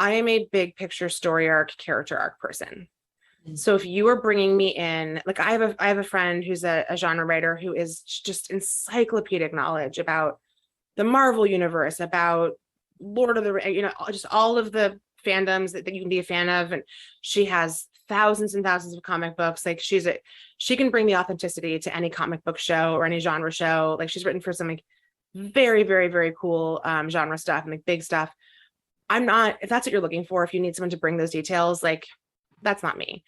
I am a big picture story arc, character arc person. So if you are bringing me in, like I have a friend who's a genre writer who is just encyclopedic knowledge about the Marvel universe, about Lord of the, just all of the fandoms that you can be a fan of. And she has thousands and thousands of comic books. Like she can bring the authenticity to any comic book show or any genre show. Like she's written for some like very, very, very cool genre stuff and like big stuff. I'm not, if that's what you're looking for, if you need someone to bring those details, like that's not me.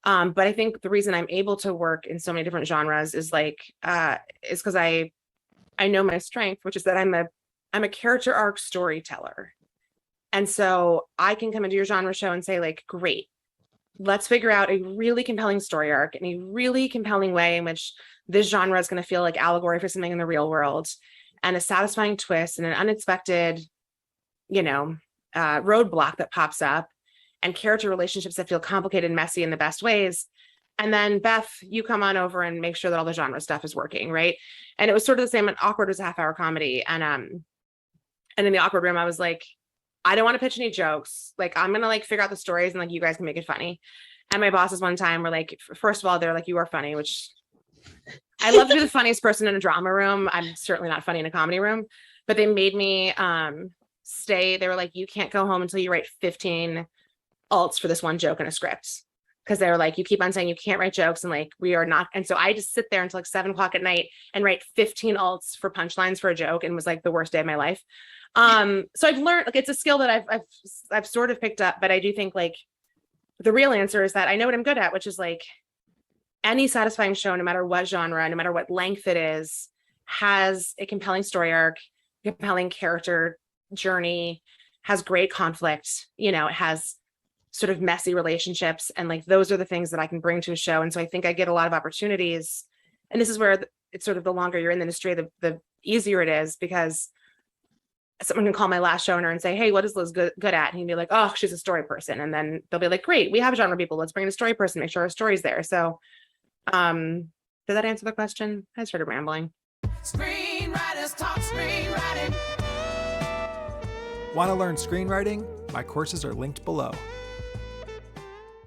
But I think the reason I'm able to work in so many different genres is because I know my strength, which is that I'm a character arc storyteller. And so I can come into your genre show and say like, great, let's figure out a really compelling story arc in a really compelling way in which this genre is going to feel like allegory for something in the real world and a satisfying twist and an unexpected, roadblock that pops up and character relationships that feel complicated and messy in the best ways. And then Beth, you come on over and make sure that all the genre stuff is working, right? And it was sort of the same. Awkward was a half-hour comedy, and in the awkward room, I was like, I don't want to pitch any jokes. Like, I'm gonna like figure out the stories, and like you guys can make it funny. And my bosses one time were like, first of all, they're like, you are funny, which I love to be the funniest person in a drama room. I'm certainly not funny in a comedy room, but they made me stay. They were like, you can't go home until you write 15 alts for this one joke in a script. Because they were like, you keep on saying you can't write jokes and like we are not. And so I just sit there until like 7:00 at night and write 15 alts for punchlines for a joke, and it was like the worst day of my life. So I've learned, like, it's a skill that I've sort of picked up, but I do think like the real answer is that I know what I'm good at, which is like any satisfying show, no matter what genre, no matter what length it is, has a compelling story arc, compelling character journey, has great conflict, it has sort of messy relationships. And like, those are the things that I can bring to a show. And so I think I get a lot of opportunities. And this is where it's sort of the longer you're in the industry, the easier it is, because someone can call my last showrunner and say, hey, what is Liz good at? And he'd be like, oh, she's a story person. And then they'll be like, great, we have genre people. Let's bring in a story person, make sure our story's there. So did that answer the question? I started rambling. Screenwriters Talk Screenwriting. Want to learn screenwriting? My courses are linked below.